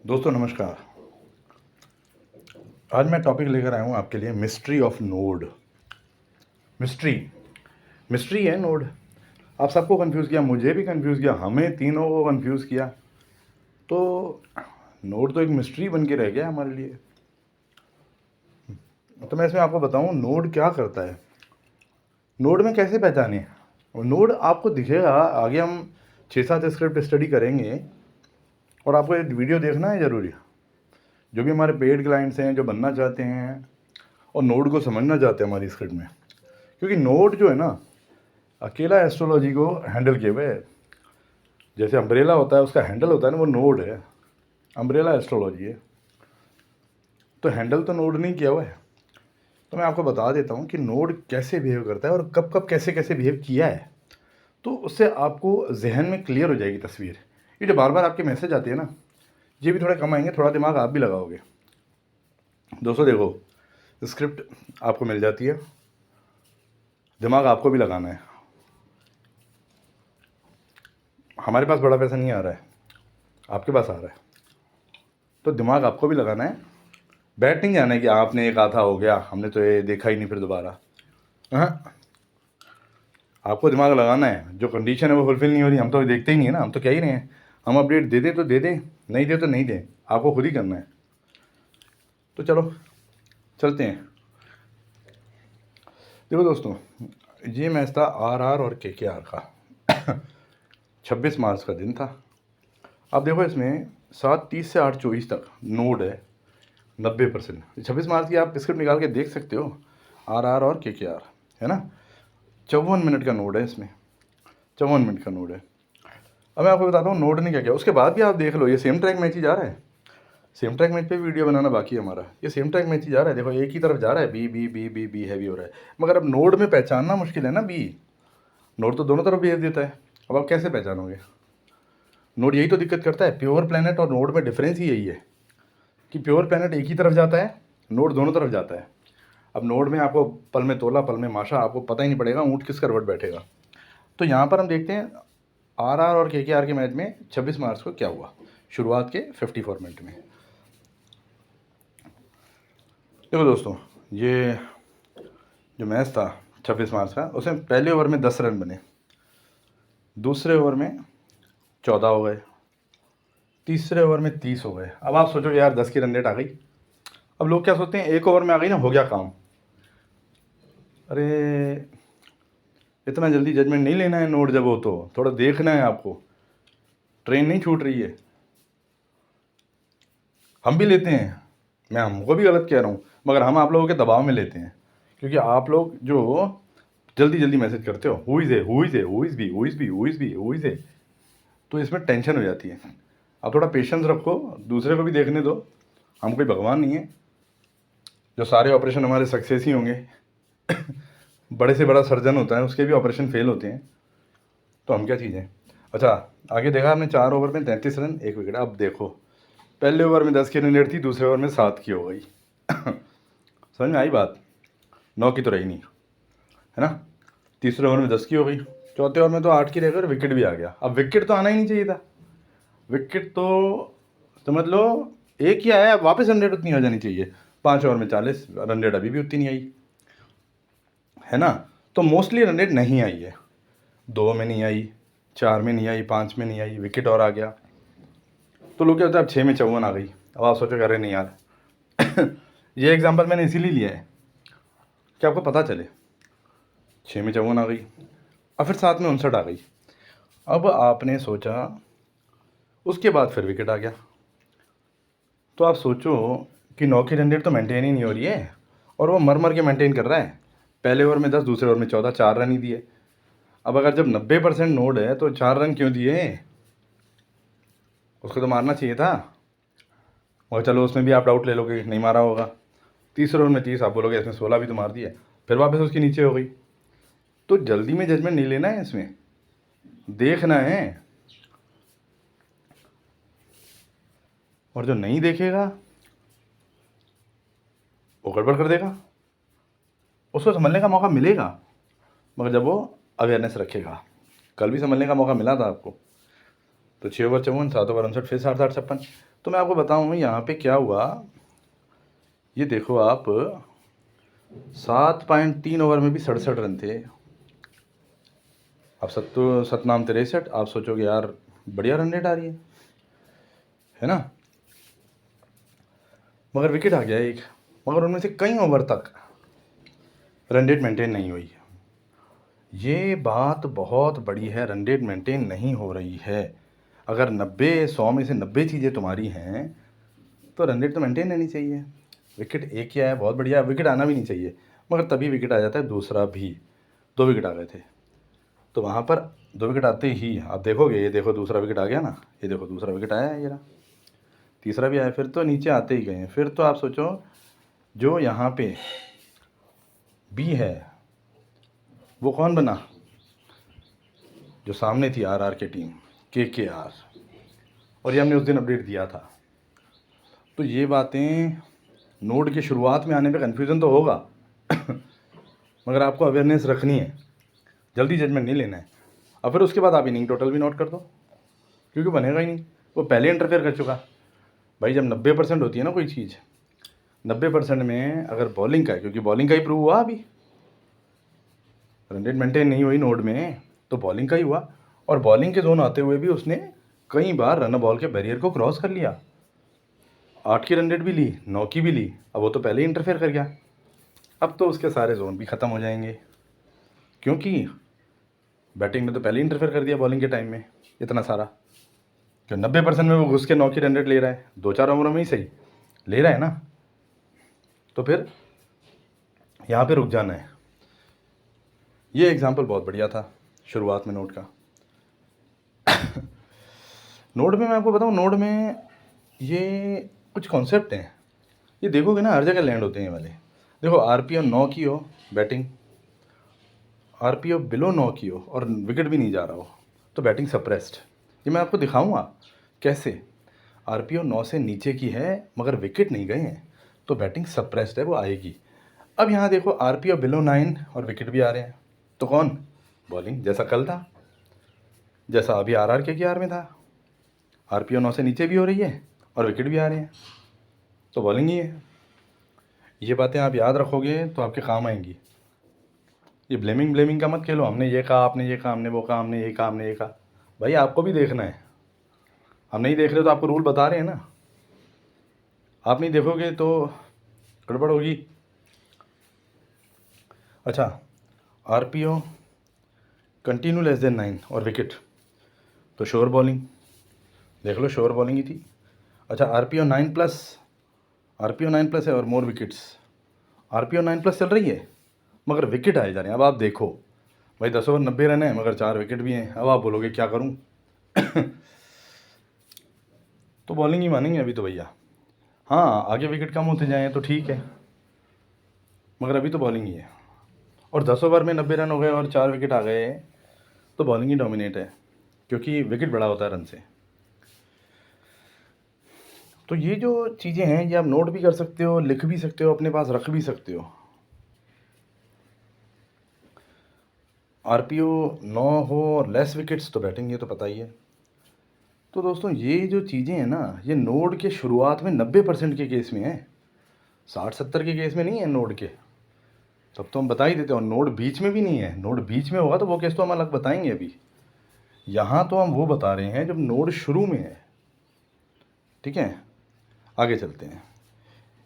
दोस्तों नमस्कार। आज मैं टॉपिक लेकर आया हूँ आपके लिए mystery of node. Mystery mystery है नोड। आप सबको कंफ्यूज किया, मुझे भी कंफ्यूज किया, हमें तीनों को कंफ्यूज किया। तो नोड तो एक मिस्ट्री बन के रह गया हमारे लिए। तो मैं इसमें आपको बताऊँ नोड क्या करता है, नोड में कैसे पहचाने। नोड आपको दिखेगा, आगे हम 6-7 स्क्रिप्ट स्टडी करेंगे और आपको एक वीडियो देखना है ज़रूरी। जो भी हमारे पेड क्लाइंट्स हैं, जो बनना चाहते हैं और नोड को समझना चाहते हैं हमारी स्क्रिप्ट में, क्योंकि नोड जो है ना अकेला एस्ट्रोलॉजी को हैंडल किए हुए है। जैसे अम्ब्रेला होता है, उसका हैंडल होता है ना, वो नोड है। अम्ब्रेला एस्ट्रोलॉजी है, तो हैंडल तो नोड नहीं किया हुआ है। तो मैं आपको बता देता हूँ कि नोड कैसे बिहेव करता है और कब कब कैसे कैसे बिहेव किया है, तो उससे आपको जहन में क्लियर हो जाएगी तस्वीर। ये जो बार बार आपके मैसेज आते हैं ना, ये भी थोड़े कम आएंगे, थोड़ा दिमाग आप भी लगाओगे। दोस्तों देखो, स्क्रिप्ट आपको मिल जाती है, दिमाग आपको भी लगाना है। हमारे पास बड़ा पैसा नहीं आ रहा है, आपके पास आ रहा है, तो दिमाग आपको भी लगाना है। बैठ नहीं जाना है कि आपने एक आधा हो गया, हमने तो ये देखा ही नहीं फिर दोबारा। हाँ, आपको दिमाग लगाना है। जो कंडीशन है वो फुलफिल नहीं हो रही, हम तो देखते ही नहीं है ना, हम तो कह ही रहे हैं। हम अपडेट दे दें तो दे दें, नहीं दे तो नहीं दें, आपको खुद ही करना है। तो चलो चलते हैं। देखो दोस्तों, ये मैच था आर और के आर का 26 मार्च का दिन था। अब देखो इसमें 7:30 से 8:24 तक नोड है 90%। 26 मार्च की आप स्क्रिप्ट निकाल के देख सकते हो, आर और के आर है ना। 54 मिनट का नोड है इसमें, 54 मिनट का नोड है। अब मैं आपको बताता हूँ नोड ने क्या किया। उसके बाद भी आप देख लो, ये सेम ट्रैक मैच ही जा रहा है। सेम ट्रैक मैच पे वीडियो बनाना बाकी है हमारा। ये सेम ट्रैक मैच ही जा रहा है। देखो एक ही तरफ जा रहा है, B B B B B heavy हो रहा है। मगर अब नोड में पहचानना मुश्किल है ना। बी नोड तो दोनों तरफ भेज देता है, अब आप कैसे पहचानोगे। नोड यही तो दिक्कत करता है। प्योर प्लैनेट और नोड में डिफरेंस ही यही है कि प्योर प्लैनेट एक ही तरफ जाता है, नोड दोनों तरफ जाता है। अब नोड में आपको पल में तोला पल में माशा, आपको पता ही नहीं पड़ेगा ऊँट किस करवट बैठेगा। तो यहाँ पर हम देखते हैं आर और के मैच में 26 मार्च को क्या हुआ शुरुआत के 54 मिनट में। देखो दोस्तों, ये जो मैच था 26 मार्च का, उसमें पहले ओवर में 10 रन बने, दूसरे ओवर में 14 हो गए, तीसरे ओवर में 30 हो गए। अब आप सोचो यार 10 की रन रेट आ गई। अब लोग क्या सोचते हैं, एक ओवर में आ गई ना, हो गया काम। अरे इतना जल्दी जजमेंट नहीं लेना है नोट, जब हो तो थोड़ा देखना है आपको। ट्रेन नहीं छूट रही है। हम भी लेते हैं, मैं हमको भी गलत कह रहा हूँ, मगर हम आप लोगों के दबाव में लेते हैं, क्योंकि आप लोग जो जल्दी जल्दी मैसेज करते हो, who is A who is A who is B who is B who is B who is A, तो इसमें टेंशन हो जाती है। आप थोड़ा पेशेंस रखो, दूसरे को भी देखने दो। हम कोई भगवान नहीं है जो सारे ऑपरेशन हमारे सक्सेस ही होंगे। बड़े से बड़ा सर्जन होता है, उसके भी ऑपरेशन फेल होते हैं, तो हम क्या चीज़ हैं। अच्छा, आगे देखा आपने 4 ओवर में 33 रन 1 विकेट। अब देखो, पहले ओवर में 10 की रन रेट थी, दूसरे ओवर में 7 की हो गई। समझ में आई बात। 9 की तो रही नहीं, है ना। तीसरे ओवर में 10 की हो गई, चौथे ओवर में तो 8 की रह गई और विकेट भी आ गया। अब विकेट तो आना ही नहीं चाहिए था। विकेट तो समझ लो एक ही आया, वापस रन रेट उतनी हो जानी चाहिए। 5 ओवर में 40, रन रेट अभी भी उतनी नहीं आई, है ना। तो मोस्टली रन रेट नहीं आई है। 2 में नहीं आई, 4 में नहीं आई, 5 में नहीं आई, विकेट और आ गया। तो लोग क्या होता है, अब 6 में 54 आ गई। अब आप सोचो अरे नहीं यार ये एग्जांपल मैंने इसीलिए लिया है कि आपको पता चले। 6 में 54 आ गई, और फिर 7 में 59 आ गई। अब आपने सोचा, उसके बाद फिर विकेट आ गया। तो आप सोचो कि 9 की रन रेट तो मेंटेन ही नहीं हो रही है, और वो मर मर के मेंटेन कर रहा है। पहले ओवर में 10, दूसरे ओवर में 14, 4 रन ही दिए। अब अगर जब 90% नोड है तो 4 रन क्यों दिए, उसको तो मारना चाहिए था। और चलो उसमें भी आप डाउट ले लोगे, नहीं मारा होगा। तीसरे ओवर में 30, आप बोलोगे इसमें 16 भी तो मार दिए, फिर वापस उसके नीचे हो गई। तो जल्दी में जजमेंट नहीं लेना है, इसमें देखना है। और जो नहीं देखेगा वो गड़बड़ कर देगा। उसको संभलने का मौका मिलेगा, मगर जब वो अवेयरनेस रखेगा। कल भी संभलने का मौका मिला था आपको। तो 6 ओवर 54, 7 ओवर 59, फिर 60 60 56। तो मैं आपको बताऊँ यहाँ पे क्या हुआ। ये देखो आप, 7.3 ओवर में भी 67 रन थे। अब सतनाम 63, आप सोचोगे यार बढ़िया रन रेट आ रही है ना। मगर विकेट आ गया एक, मगर उनमें से कई ओवर तक रन रेट मेंटेन नहीं हुई। ये बात बहुत बड़ी है, रन रेट मेंटेन नहीं हो रही है। अगर 100 में से 90 चीज़ें तुम्हारी हैं तो रन रेट तो मेंटेन रहनी चाहिए। विकेट एक ही आया, बहुत बढ़िया, विकेट आना भी नहीं चाहिए, मगर तभी विकेट आ जाता है दूसरा भी। 2 विकेट आ गए थे, तो वहाँ पर 2 विकेट आते ही आप देखोगे, ये देखो दूसरा विकेट आ गया ना, ये देखो दूसरा विकेट आया है, ये रहा, तीसरा भी आया, फिर तो नीचे आते ही गए। फिर तो आप सोचो जो यहाँ पे बी है वो कौन बना, जो सामने थी आर की टीम, KKR, और ये हमने उस दिन अपडेट दिया था। तो ये बातें नोड की शुरुआत में आने पे कन्फ्यूज़न तो होगा मगर आपको अवेयरनेस रखनी है, जल्दी जजमेंट नहीं लेना है। और फिर उसके बाद आप इनिंग टोटल भी नोट कर दो, क्योंकि बनेगा ही नहीं, वो पहले इंटरफेयर कर चुका भाई। जब 90% होती है ना कोई चीज़, 90% में अगर बॉलिंग का है, क्योंकि बॉलिंग का ही प्रूव हुआ, अभी रन रेट मेंटेन नहीं हुई नोड में तो बॉलिंग का ही हुआ। और बॉलिंग के जोन आते हुए भी उसने कई बार रन बॉल के बैरियर को क्रॉस कर लिया। 8 की रन रेट भी ली, 9 की भी ली, अब वो तो पहले ही इंटरफेयर कर गया। अब तो उसके सारे जोन भी ख़त्म हो जाएंगे, क्योंकि बैटिंग में तो पहले ही इंटरफेयर कर दिया बॉलिंग के टाइम में इतना सारा। जो 90% में वो घुस के 9 की रन रेट ले रहा है, 2-4 ओवरों में ही सही ले रहा है ना, तो फिर यहाँ पे रुक जाना है। ये एग्जाम्पल बहुत बढ़िया था शुरुआत में नोड का। नोड में मैं आपको बताऊँ, नोड में ये कुछ कॉन्सेप्ट हैं, ये देखोगे ना हर जगह लैंड होते हैं ये वाले। देखो RPO 9 की हो बैटिंग, RPO बिलो 9 की हो और विकेट भी नहीं जा रहा हो, तो बैटिंग सप्रेस्ड। ये मैं आपको दिखाऊंगा कैसे। RPO 9 से नीचे की है मगर विकेट नहीं गए हैं, तो बैटिंग सप्रेस्ड है, वो आएगी। अब यहाँ देखो RPO बिलो 9 और विकेट भी आ रहे हैं, तो कौन, बॉलिंग, जैसा कल था, जैसा अभी RRKKR में था। RPO 9 से नीचे भी हो रही है और विकेट भी आ रहे हैं, तो बॉलिंग ही है। ये बातें आप याद रखोगे तो आपके काम आएंगी। ये ब्लेमिंग का मत खेलो, हमने ये कहा, आपने ये कहा, हमने वो कहा, हमने ये कहा, हमने ये कहा। भाई आपको भी देखना है, हम नहीं देख रहे तो आपको रूल बता रहे हैं ना, आप नहीं देखोगे तो गड़बड़ होगी। अच्छा, RPO कंटिन्यू लेस देन 9 और विकेट, तो श्योर बॉलिंग, देख लो श्योर बॉलिंग ही थी। अच्छा, RPO 9+ है और मोर विकेट्स, RPO 9+ चल रही है मगर विकेट आए जा रहे हैं। अब आप देखो भाई 10 ओवर 90 रन है मगर 4 विकेट भी हैं। अब आप बोलोगे क्या करूं तो बॉलिंग ही मानेंगे अभी तो भैया। हाँ, आगे विकेट कम होते जाएँ तो ठीक है, मगर अभी तो बॉलिंग ही है। और 10 ओवर में 90 रन हो गए और 4 विकेट आ गए, तो बॉलिंग ही डोमिनेट है, क्योंकि विकेट बड़ा होता है रन से। तो ये जो चीज़ें हैं ये आप नोट भी कर सकते हो, लिख भी सकते हो, अपने पास रख भी सकते हो। RPO 9 हो और लेस विकेट्स तो बैटिंग, ये तो पता ही है। तो दोस्तों ये जो चीज़ें हैं ना, ये नोड के शुरुआत में 90% के केस में है, 60-70 के केस में नहीं है नोड के, तब तो हम बता ही देते हैं। और नोड बीच में भी नहीं है, नोड बीच में होगा तो वो केस तो हम अलग बताएंगे। अभी यहाँ तो हम वो बता रहे हैं जब नोड शुरू में है, ठीक है। आगे चलते हैं।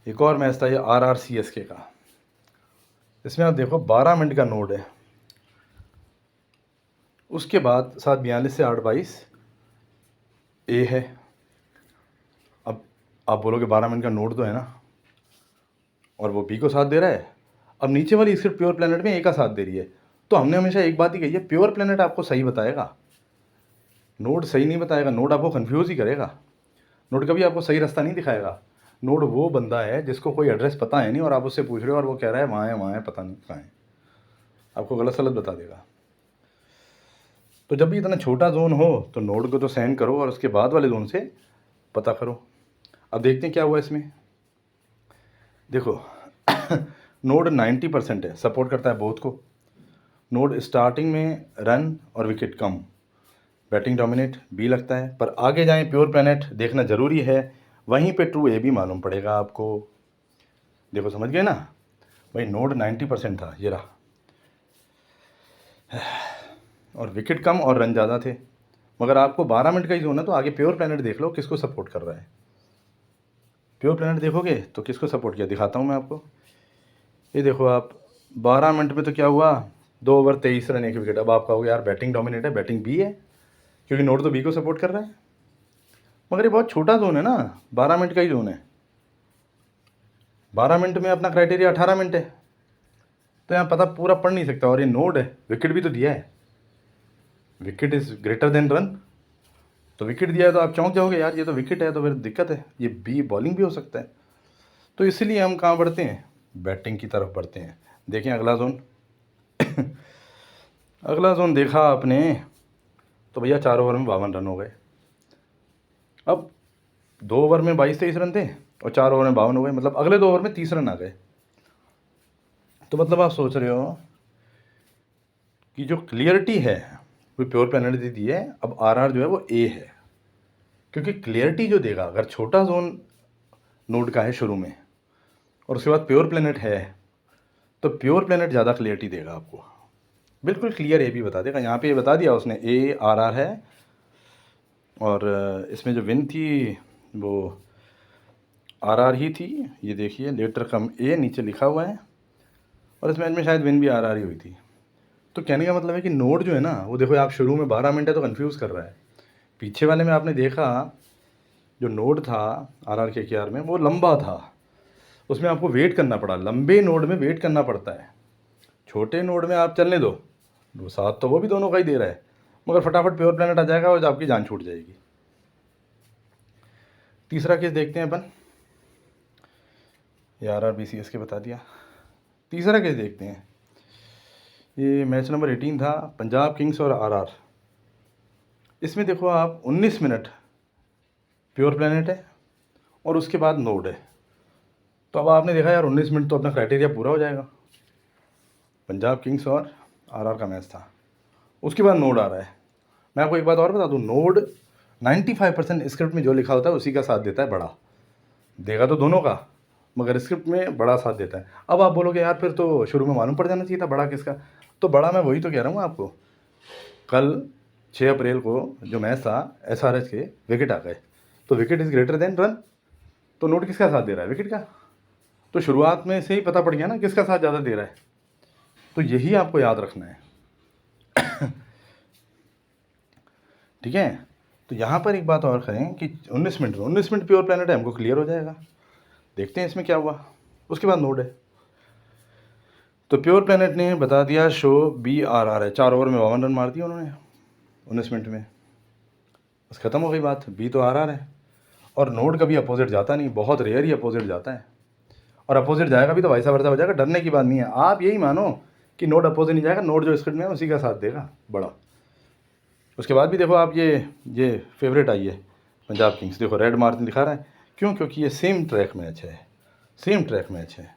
एक और मैच था ये RRCSK का, इसमें आप देखो 12 मिनट का नोड है, उसके बाद 7:42 से 8:22 ए है। अब आप बोलोगे 12 मिनट का नोड तो है ना, और वो बी को साथ दे रहा है। अब नीचे वाली स्क्रिप्ट प्योर प्लेनेट में ए का साथ दे रही है, तो हमने हमेशा एक बात ही कही है, प्योर प्लेनेट आपको सही बताएगा, नोड सही नहीं बताएगा, नोड आपको कन्फ्यूज़ ही करेगा, नोड कभी आपको सही रास्ता नहीं दिखाएगा। नोड वो बंदा है जिसको कोई एड्रेस पता है नहीं और आप उससे पूछ रहे हो और वो कह रहा है वहाँ है, पता नहीं कहाँ है, आपको गलत सलत बता देगा। तो जब भी इतना छोटा जोन हो तो नोड को तो साइन करो और उसके बाद वाले जोन से पता करो। अब देखते हैं क्या हुआ इसमें। देखो नोड 90% है, सपोर्ट करता है बोथ को। नोड स्टार्टिंग में रन और विकेट कम, बैटिंग डोमिनेट बी लगता है, पर आगे जाएं प्योर प्लैनेट देखना ज़रूरी है। वहीं पे ट्रू ए भी मालूम पड़ेगा आपको। देखो समझ गए ना भाई, नोड 90% था, ये रहा, और विकेट कम और रन ज़्यादा थे। मगर आपको 12 मिनट का ही जोन है, तो आगे प्योर प्लैनेट देख लो किसको सपोर्ट कर रहा है। प्योर प्लैनेट देखोगे तो किसको सपोर्ट किया, दिखाता हूँ मैं आपको। ये देखो आप, 12 मिनट में तो क्या हुआ, 2 ओवर 23 रन 1 विकेट। अब आप कहोगे यार बैटिंग डोमिनेट है, बैटिंग बी है, क्योंकि नोड तो बी को सपोर्ट कर रहा है। मगर ये बहुत छोटा जोन है ना, 12 मिनट का ही जोन है। 12 मिनट में अपना क्राइटेरिया 18 मिनट है, तो यहाँ पता पूरा पढ़ नहीं सकता। और ये नोड है, विकेट भी तो दिया है, wicket is greater than run, तो विकेट दिया है तो आप चौंक जाओगे यार ये तो विकेट है, तो फिर दिक्कत है, ये बी बॉलिंग भी हो सकता है। तो इसलिए हम कहाँ बढ़ते हैं, बैटिंग की तरफ बढ़ते हैं। देखें अगला जोन। अगला जोन देखा आपने तो भैया 4 ओवर में 52 रन हो गए। अब 2 ओवर में 22-23 रन थे और 4 ओवर में 52 हो गए, मतलब अगले 2 ओवर में 30 रन आ गए। तो मतलब आप सोच रहे हो कि जो क्लियरिटी है वो प्योर पेनल्टी दी है, अब आरआर जो है वो ए है, क्योंकि क्लियरिटी जो देगा, अगर छोटा जोन नोड का है शुरू में और उसके बाद प्योर प्लेनेट है, तो प्योर प्लेनेट ज़्यादा क्लियरिटी देगा आपको, बिल्कुल क्लियर ए भी बता देगा। यहाँ पे ये बता दिया उसने, ए आरआर है, और इसमें जो विन थी वो आरआर ही थी। ये देखिए लेटर कम ए नीचे लिखा हुआ है, और इस मैच में शायद विन भी आरआर ही हुई थी। तो कहने का मतलब है कि नोड जो है ना वो देखो आप, शुरू में 12 मिनट है तो कन्फ्यूज़ कर रहा है। पीछे वाले में आपने देखा जो नोड था आरआर के केआर में वो लंबा था, उसमें आपको वेट करना पड़ा। लंबे नोड में वेट करना पड़ता है, छोटे नोड में आप चलने दो, वो साथ तो वो भी दोनों का ही दे रहा है, मगर फटाफट प्योर प्लैनेट आ जाएगा और आपकी जान छूट जाएगी। तीसरा केस देखते हैं अपन, ये आरआर बीसीएस के बता दिया। तीसरा केस देखते हैं, ये मैच नंबर 18 था, पंजाब किंग्स और आरआर। इसमें देखो आप 19 मिनट प्योर प्लैनेट है और उसके बाद नोड है। तो अब आपने देखा यार 19 मिनट तो अपना क्राइटेरिया पूरा हो जाएगा। पंजाब किंग्स और आरआर का मैच था, उसके बाद नोड आ रहा है। मैं आपको एक बात और बता दूं, नोड 95% स्क्रिप्ट में जो लिखा होता है उसी का साथ देता है, बड़ा देगा तो दोनों का, मगर स्क्रिप्ट में बड़ा साथ देता है। अब आप बोलोगे यार फिर तो शुरू में मालूम पड़ जाना चाहिए था बड़ा किसका, तो बड़ा मैं वही तो कह रहा हूँ आपको, कल 6 अप्रैल को जो मैच था एसआरएच के, विकेट आ गए, तो wicket is greater than run, तो नोड किसका साथ दे रहा है, विकेट का। तो शुरुआत में से ही पता पड़ गया ना किसका साथ ज़्यादा दे रहा है, तो यही आपको याद रखना है। ठीक है, तो यहाँ पर एक बात और करें कि 19 मिनट प्योर प्लैनेट है, हमको क्लियर हो जाएगा। देखते हैं इसमें क्या हुआ, उसके बाद नोड है। तो प्योर प्लैनेट ने बता दिया शो बी आर आर है, 4 ओवर में 52 रन मार दिए उन्होंने 19 मिनट में, बस ख़त्म हो गई बात, बी तो आर आर है। और नोड कभी अपोजिट जाता नहीं, बहुत रेयर ही अपोजिट जाता है, और अपोजिट जाएगा भी तो वैसा वर्सा हो जाएगा, डरने की बात नहीं है। आप यही मानो कि नोड अपोजिट नहीं जाएगा, नोड जो स्क्रिप्ट में है उसी का साथ देगा बड़ा। उसके बाद भी देखो आप, ये फेवरेट आई है पंजाब किंग्स, देखो रेड मार्जिन दिखा रहा है, क्यों, क्योंकि ये सेम ट्रैक मैच है, सेम ट्रैक मैच है।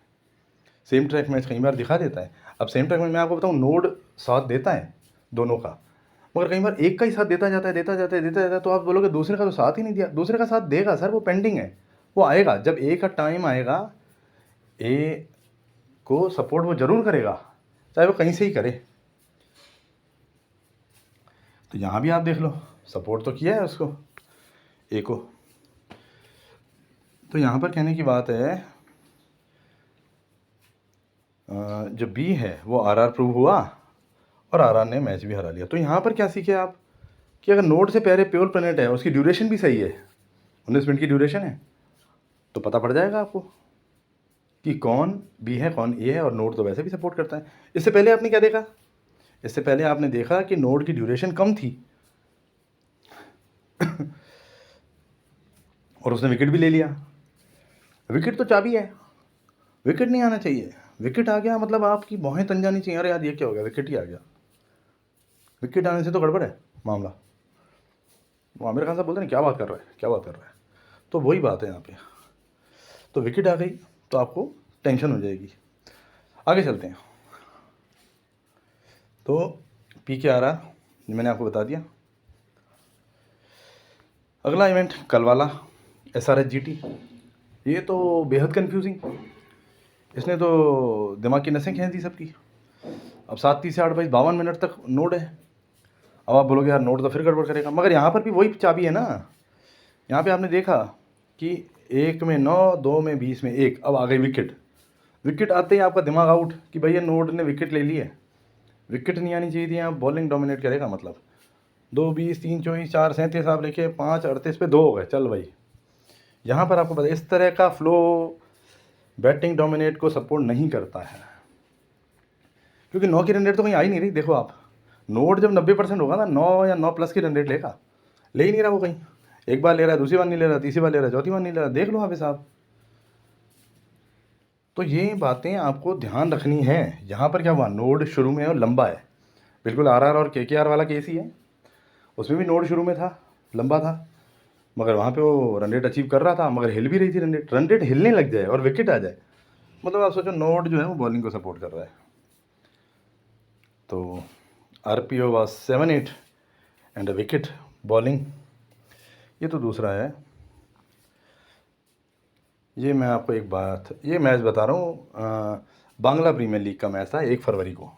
सेम ट्रैक मैच कई बार दिखा देता है। अब सेम ट्रैक में मैं आपको बताऊँ, नोड साथ देता है दोनों का, मगर कई बार एक का ही साथ देता जाता है, तो आप बोलोगे दूसरे का तो साथ ही नहीं दिया। दूसरे का साथ देगा सर, वो पेंडिंग है, वो आएगा जब ए का टाइम आएगा, ए को सपोर्ट वो ज़रूर करेगा, चाहे वो कहीं से ही करे। तो यहाँ भी आप देख लो, सपोर्ट तो किया है उसको, ए को। तो यहाँ पर कहने की बात है, जो बी है वो आरआर प्रूव हुआ और आरआर ने मैच भी हरा लिया। तो यहाँ पर क्या सीखे आप कि अगर नोड से पहले प्योर प्लैनेट है, उसकी ड्यूरेशन भी सही है, 19 मिनट की ड्यूरेशन है, तो पता पड़ जाएगा आपको कि कौन बी है कौन ए है, और नोड तो वैसे भी सपोर्ट करता है। इससे पहले आपने क्या देखा, इससे पहले आपने देखा कि नोड की ड्यूरेशन कम थी और उसने विकेट भी ले लिया। विकेट तो चाबी है, विकेट नहीं आना चाहिए, विकेट आ गया मतलब आपकी भौहें तन जानी चाहिए, अरे यार ये क्या हो गया, विकेट ही आ गया। विकेट आने से तो गड़बड़ है मामला। वो आमिर खान साहब बोलते हैं क्या बात कर रहा है, क्या बात कर रहा है, तो वही बात है यहाँ पे। तो विकेट आ गई तो आपको टेंशन हो जाएगी। आगे चलते हैं। तो पी के आ रहा, मैंने आपको बता दिया। अगला इवेंट कल वाला, SRHGT, ये तो बेहद कन्फ्यूजिंग, इसने तो दिमाग की नसें खींच दी सबकी। अब 7:30 से 8:52 तक नोड है। अब आप बोलोगे यार नोड तो फिर गड़बड़ करेगा, मगर यहाँ पर भी वही चाबी है ना। यहाँ पे आपने देखा कि 1 में 9, 2 में 20 में 1, अब आ गई विकेट। विकेट आते ही आपका दिमाग आउट कि भैया नोड ने विकेट ले ली है। विकेट नहीं आनी चाहिए थी, यहाँ बॉलिंग डोमिनेट करेगा, मतलब 2 20 3 24 4 37 आप लेके 5 38 पे 2 हो गए, चल भाई। यहाँ पर आपको पता इस तरह का फ्लो बैटिंग डोमिनेट को सपोर्ट नहीं करता है, क्योंकि 9 की रन रेट तो कहीं आ ही नहीं रही। देखो आप, नोट जब 90% होगा ना, 9 या 9+ की रन रेट लेगा, ले ही नहीं रहा वो कहीं। एक बार ले रहा है, दूसरी बार नहीं ले रहा, तीसरी बार ले रहा है, चौथी बार नहीं ले रहा, देख लो आप साहब। तो ये बातें आपको ध्यान रखनी है। यहाँ पर क्या हुआ, नोड शुरू में और लंबा है, बिल्कुल RR और KKR वाला केस ही है। उसमें भी नोड शुरू में था, लंबा था, मगर वहाँ पे वो रन रेट अचीव कर रहा था, मगर हिल भी रही थी रन रेट। रन रेट हिलने लग जाए और विकेट आ जाए, मतलब आप सोचो नोड जो है वो बॉलिंग को सपोर्ट कर रहा है। तो RPO was 7-8 and a wicket bowling. ये तो दूसरा है। ये मैं आपको एक बात, ये मैच बता रहा हूँ, बांग्ला प्रीमियर लीग का मैच था 1 फरवरी को।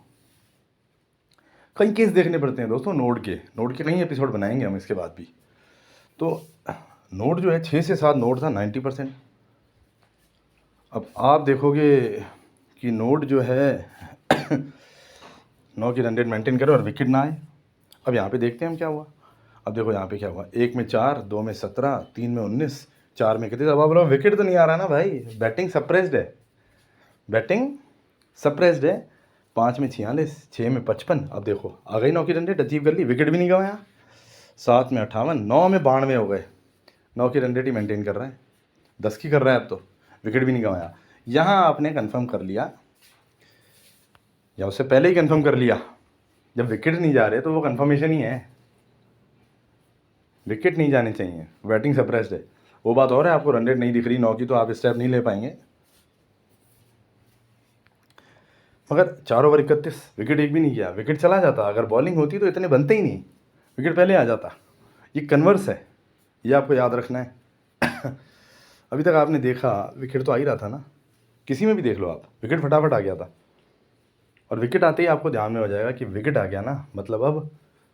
कई केस देखने पड़ते हैं दोस्तों, नोड के कई एपिसोड बनाएंगे हम इसके बाद भी। तो नोड जो है 6 से 7 नोड था 90%। अब आप देखोगे कि नोड जो है 9 की रन रेट मेंटेन करे और विकेट ना आए। अब यहाँ पे देखते हैं हम क्या हुआ। अब देखो यहाँ पे क्या हुआ, 1 में 4, 2 में 17, 3 में 19, 4 में कितने। अब आप बोलो विकेट तो नहीं आ रहा ना भाई, बैटिंग सप्रेस्ड है, बैटिंग सप्रेस्ड है। 5 में 46, 6 में 55। अब देखो आ गई 9 की रन रेट, अचीव कर ली, विकेट भी नहीं गवाया। 7 में 58, 9 में 92 हो गए। 9 की रन रेट ही मेंटेन कर रहा है, 10 की कर रहा है अब तो, विकेट भी नहीं गवाया। यहाँ आपने कंफर्म कर लिया, या उससे पहले ही कंफर्म कर लिया, जब विकेट नहीं जा रहे तो वो कंफर्मेशन ही है, विकेट नहीं जाने चाहिए, बैटिंग सप्रेस्ड है। वो बात और है, आपको रन रेट नहीं दिख रही 9 की, तो आप स्टेप नहीं ले पाएंगे। मगर 4 ओवर 31, विकेट एक भी नहीं गया, विकेट चला जाता। अगर बॉलिंग होती तो इतने बनते ही नहीं, विकेट पहले आ जाता। ये कन्वर्स है, ये आपको याद रखना है। अभी तक आपने देखा विकेट तो आ ही रहा था ना, किसी में भी देख लो आप, विकेट फटाफट आ गया था। और विकेट आते ही आपको ध्यान में हो जाएगा कि विकेट आ गया ना, मतलब अब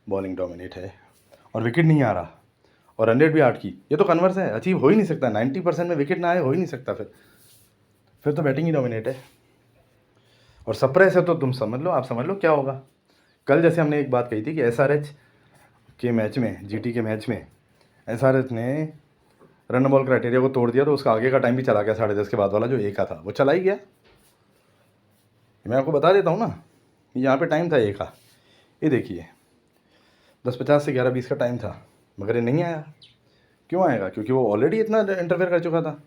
बॉलिंग डोमिनेट है। और विकेट नहीं आ रहा और रन रेट भी 8 की, ये तो कन्वर्स है, अचीव हो ही नहीं सकता। 90% में विकेट ना आए, हो ही नहीं सकता। फिर तो बैटिंग ही डोमिनेट है। और सप्रेस है तो तुम समझ लो, आप समझ लो क्या होगा। कल जैसे हमने एक बात कही थी कि SRH के मैच में, GT के मैच में SRH ने रन बॉल क्राइटेरिया को तोड़ दिया, तो उसका आगे का टाइम भी चला गया। 10:30 के बाद वाला जो एक का था वो चला ही गया। मैं आपको बता देता हूँ ना, यहाँ पे टाइम था एक का, ये देखिए 10:50 से 11:20 का टाइम था, मगर ये नहीं आया। क्यों आएगा, क्योंकि वो ऑलरेडी इतना इंटरफेयर कर चुका था।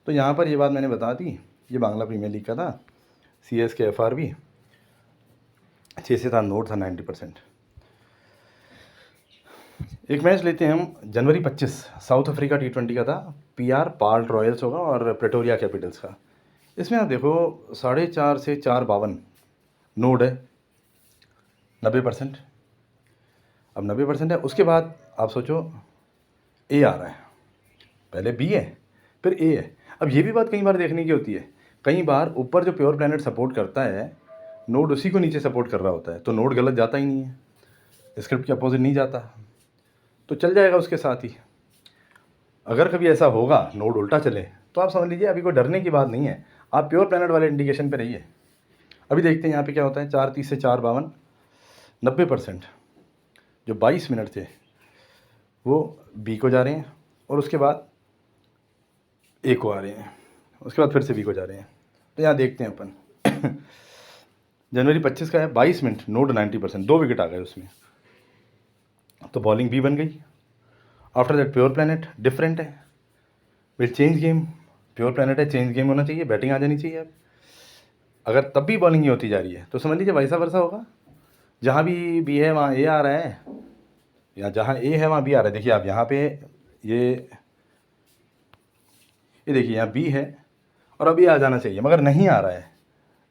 तो यहाँ पर ये बात मैंने बता दी। ये बांग्ला प्रीमियर लीग का था, CSK FRB, 6 से 7 नोट था 90%। एक मैच लेते हैं हम, जनवरी 25, साउथ अफ्रीका T20 का था, PR पार्ल रॉयल्स होगा और प्रेटोरिया कैपिटल्स का। इसमें आप देखो 4:30 से 4:52 नोड है 90%। अब 90% है, उसके बाद आप सोचो A आ रहा है, पहले B है फिर A है। अब ये भी बात कई बार देखने की होती है, कई बार ऊपर जो प्योर प्लैनेट सपोर्ट करता है, नोड उसी को नीचे सपोर्ट कर रहा होता है, तो नोड गलत जाता ही नहीं है, स्क्रिप्ट के अपोजिट नहीं जाता, तो चल जाएगा उसके साथ ही। अगर कभी ऐसा होगा नोड उल्टा चले, तो आप समझ लीजिए अभी कोई डरने की बात नहीं है, आप प्योर प्लैनेट वाले इंडिकेशन पे रहिए। अभी देखते हैं यहाँ पे क्या होता है। 4:30 से 4:52 90%, जो 22 मिनट थे वो B को जा रहे हैं, और उसके बाद A को आ रहे हैं, उसके बाद फिर से B को जा रहे हैं। तो यहाँ देखते हैं अपन जनवरी 25 का है, 22 मिनट नोड 90%, 2 विकेट आ गए उसमें, तो बॉलिंग B बन गई। After that pure planet different है, will change game. Pure planet है, चेंज गेम होना चाहिए, बैटिंग आ जानी चाहिए। अब अगर तब भी बॉलिंग ही होती जा रही है, तो समझ लीजिए वैसा वर्सा होगा। जहाँ भी B है वहाँ A आ रहा है, या जहाँ A है वहाँ B आ रहा है। देखिए आप यहाँ पे ये देखिए यहाँ B है और अब ये आ जाना चाहिए, मगर नहीं आ रहा है,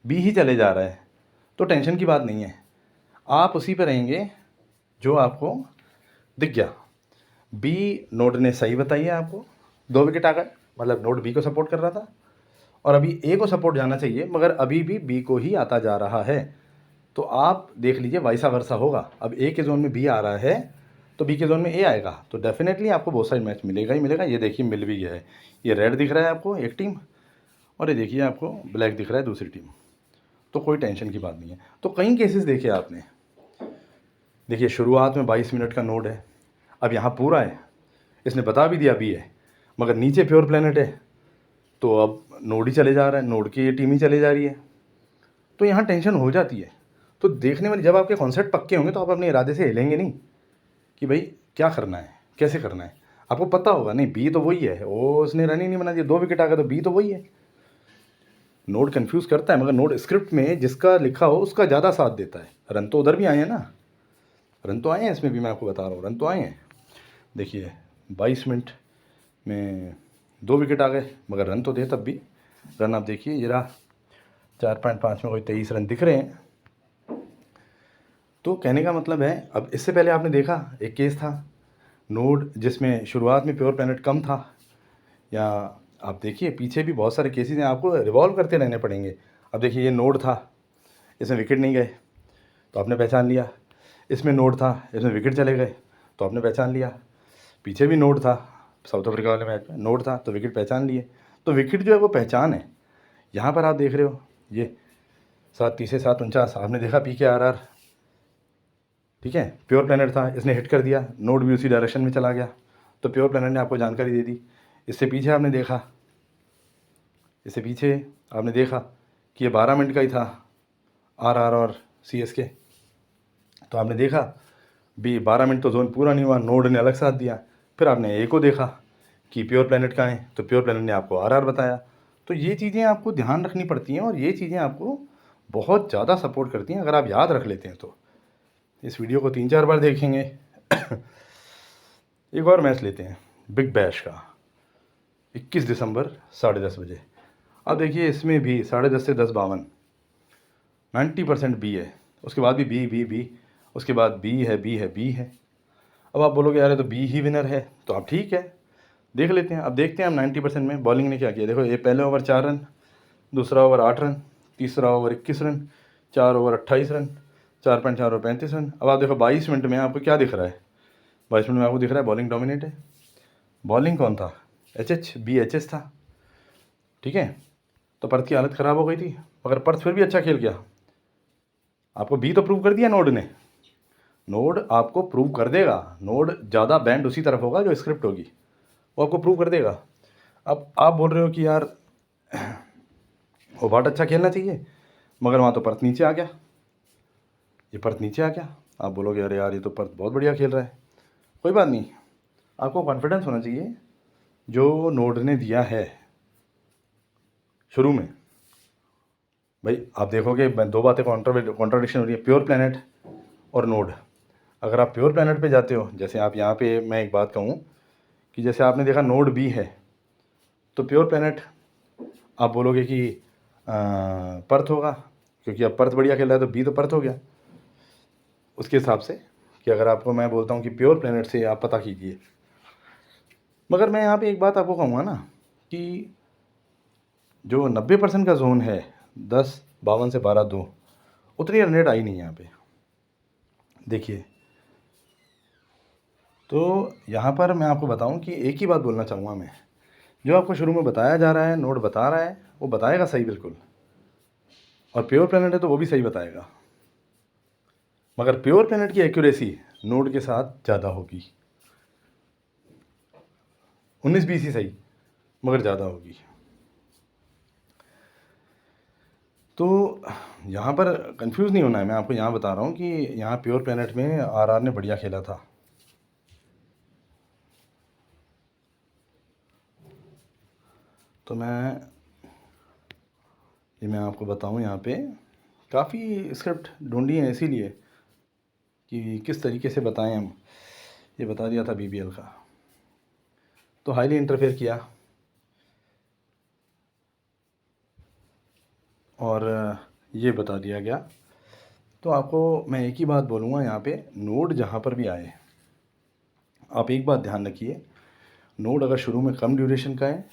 B ही चले जा रहा है, तो टेंशन की बात नहीं है, आप उसी पे रहेंगे जो आपको दिख गया। B नोड ने सही बताई है आपको, 2 विकेट आ गए, मतलब नोड बी को सपोर्ट कर रहा था और अभी ए को सपोर्ट जाना चाहिए, मगर अभी भी बी को ही आता जा रहा है। तो आप देख लीजिए वाइसा वर्सा होगा। अब ए के जोन में बी आ रहा है तो बी के जोन में ए आएगा, तो डेफिनेटली आपको बहुत साइड मैच मिलेगा ही मिलेगा। ये देखिए मिल भी गया है, ये रेड दिख रहा है आपको एक टीम, और ये देखिए आपको ब्लैक दिख रहा है दूसरी टीम। तो कोई टेंशन की बात नहीं है। तो कई केसेस देखे आपने, देखिए शुरुआत में 22 मिनट का नोड है, अब यहाँ पूरा है, इसने बता भी दिया बी है, मगर नीचे प्योर प्लेनेट है, तो अब नोड ही चले जा रहा है, नोड की ये टीम ही चले जा रही है, तो यहाँ टेंशन हो जाती है। तो देखने वाली, जब आपके कॉन्सेप्ट पक्के होंगे तो आप अपने इरादे से हिलेंगे नहीं कि भाई क्या करना है, कैसे करना है। आपको पता होगा नहीं बी तो वही है, वो उसने रन ही नहीं बना दिया, 2 विकेट आ गए तो बी तो वही है। नोड कंफ्यूज करता है, मगर नोड स्क्रिप्ट में जिसका लिखा हो उसका ज़्यादा साथ देता है। रन तो उधर भी आए हैं ना, रन तो आए हैं इसमें भी, मैं आपको बता रहा हूँ रन तो आए हैं। देखिए 22 मिनट में 2 विकेट आ गए, मगर रन तो थे तब भी। रन आप देखिए जरा 4.5 में कोई 23 रन दिख रहे हैं। तो कहने का मतलब है, अब इससे पहले आपने देखा एक केस था नोड जिसमें शुरुआत में प्योर प्लैनेट कम था, या आप देखिए पीछे भी बहुत सारे केसेस हैं, आपको रिवॉल्व करते रहने पड़ेंगे। अब देखिए ये नोड था, इसमें विकेट नहीं गए तो आपने पहचान लिया, इसमें नोड था, इसमें विकेट चले गए तो आपने पहचान लिया, पीछे भी नोड था साउथ अफ्रीका वाले मैच में नोड था तो विकेट पहचान लिए। तो विकेट जो है वो पहचान है। यहाँ पर आप देख रहे हो ये 7-30-7-49 आपने देखा PKRR, ठीक है, प्योर प्लैनेट था, इसने हिट कर दिया, नोड भी उसी डायरेक्शन में चला गया, तो प्योर प्लैनेट ने आपको जानकारी दे दी। इससे पीछे आपने देखा, इससे पीछे आपने देखा कि ये 12 मिनट का ही था RR और CSK, तो आपने देखा भी 12 मिनट तो जोन पूरा नहीं हुआ, नोड ने अलग साथ दिया। फिर आपने ए को देखा कि प्योर प्लैनेट का है, तो प्योर प्लैनेट ने आपको RR बताया। तो ये चीज़ें आपको ध्यान रखनी पड़ती हैं और ये चीज़ें आपको बहुत ज़्यादा सपोर्ट करती हैं अगर आप याद रख लेते हैं तो। इस वीडियो को 3-4 बार देखेंगे। एक और मैच लेते हैं बिग बैश का, 21 दिसंबर 10:30 बजे। अब देखिए इसमें भी 10:30 से 10:52 90% बी है, उसके बाद भी बी, उसके बाद बी है। अब आप बोलोगे यार ये तो बी ही विनर है, तो आप ठीक है देख लेते हैं। अब देखते हैं हम 90% में बॉलिंग ने क्या किया। देखो ये पहले ओवर 4 रन, दूसरा ओवर 8 रन, तीसरा over 21 run, 4 over 28 run, 4.4 over 35 run. अब आप देखो 22 मिनट में आपको क्या दिख रहा है, 22 मिनट में आपको दिख रहा है बॉलिंग डोमिनेट है। बॉलिंग कौन था, BHS था, ठीक है। तो पर्थ की हालत ख़राब हो गई थी, मगर पर्थ फिर भी अच्छा खेल गया। आपको बी तो प्रूव कर दिया नोड ने, नोड आपको प्रूव कर देगा, नोड ज़्यादा बैंड उसी तरफ होगा जो स्क्रिप्ट होगी, वो आपको प्रूव कर देगा। अब आप बोल रहे हो कि यार वो बहुत अच्छा खेलना चाहिए, मगर वहाँ तो पर्थ नीचे आ गया, ये पर्थ नीचे आ गया। आप बोलोगे अरे यार ये तो पर्थ बहुत बढ़िया खेल रहा है। कोई बात नहीं, आपको कॉन्फिडेंस होना चाहिए जो नोड ने दिया है शुरू में। भाई आप देखोगे 2 बातें कॉन्ट्राडिक्शन हो रही है, प्योर प्लैनेट और नोड। अगर आप प्योर प्लैनेट पे जाते हो, जैसे आप यहाँ पे, मैं एक बात कहूँ कि जैसे आपने देखा नोड बी है, तो प्योर प्लैनेट आप बोलोगे कि पर्थ होगा, क्योंकि अब पर्थ बढ़िया खेल रहा है तो बी तो पर्थ हो गया। उसके हिसाब से कि अगर आपको मैं बोलता हूँ कि प्योर प्लैनेट से आप पता कीजिए, मगर मैं यहाँ पे एक बात आपको कहूँगा ना कि जो 90% का जोन है 10-52 से 12-2, उतनी रन रेट आई नहीं यहाँ पे। देखिए तो यहाँ पर मैं आपको बताऊँ कि एक ही बात बोलना चाहूँगा मैं, जो आपको शुरू में बताया जा रहा है, नोड बता रहा है, वो बताएगा सही बिल्कुल, और प्योर प्लैनेट है तो वो भी सही बताएगा, मगर प्योर प्लैनेट की एक्यूरेसी नोड के साथ ज़्यादा होगी। 19-20 ही सही, मगर ज़्यादा होगी। तो यहाँ पर कंफ्यूज नहीं होना है, मैं आपको यहाँ बता रहा हूँ कि यहाँ प्योर प्लैनेट में RR ने बढ़िया खेला था। तो मैं आपको बताऊँ, यहाँ पे काफ़ी स्क्रिप्ट ढूंढी है इसीलिए कि किस तरीके से बताएं हम। ये बता दिया था BBL का, तो हाईली इंटरफेयर किया, और ये बता दिया गया। तो आपको मैं एक ही बात बोलूँगा, यहाँ पे नोड जहाँ पर भी आए, आप एक बात ध्यान रखिए, नोड अगर शुरू में कम ड्यूरेशन का है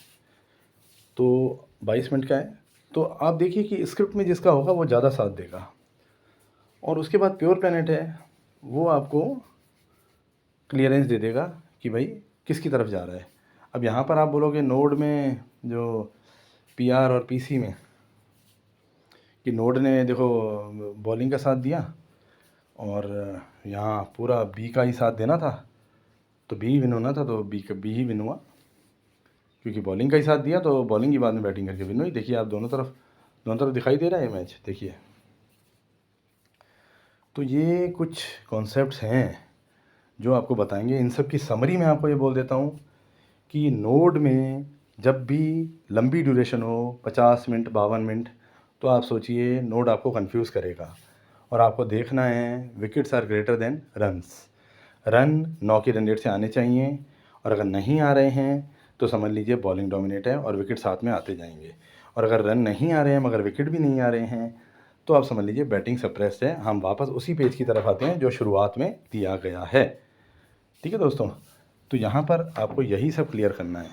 तो 22 मिनट का है, तो आप देखिए कि स्क्रिप्ट में जिसका होगा वो ज़्यादा साथ देगा। और उसके बाद प्योर प्लैनेट है, वो आपको क्लियरेंस दे देगा कि भाई किसकी तरफ जा रहा है। अब यहाँ पर आप बोलोगे नोड में जो पीआर और पीसी में कि नोड ने देखो बॉलिंग का साथ दिया और यहाँ पूरा बी का ही साथ देना था, तो बी ही विन होना था, तो बी ही विन हुआ, क्योंकि बॉलिंग का ही साथ दिया तो बॉलिंग ही बाद में बैटिंग करके विन हुई। देखिए आप दोनों तरफ दिखाई दे रहा है मैच, देखिए। तो ये कुछ कॉन्सेप्ट्स हैं जो आपको बताएंगे। इन सब की समरी मैं आपको ये बोल देता हूँ कि नोड में जब भी लंबी ड्यूरेशन हो 50 मिनट 52 मिनट, तो आप सोचिए नोड आपको कंफ्यूज करेगा और आपको देखना है wickets are greater than runs. Run 9 की रन रेट से आने चाहिए, और अगर नहीं आ रहे हैं तो समझ लीजिए बॉलिंग डोमिनेट है और विकेट साथ में आते जाएंगे। और अगर रन नहीं आ रहे हैं मगर विकेट भी नहीं आ रहे हैं तो आप समझ लीजिए बैटिंग सप्रेस्ड है। हम वापस उसी पेज की तरफ आते हैं जो शुरुआत में दिया गया है। ठीक है दोस्तों, तो यहाँ पर आपको यही सब क्लियर करना है।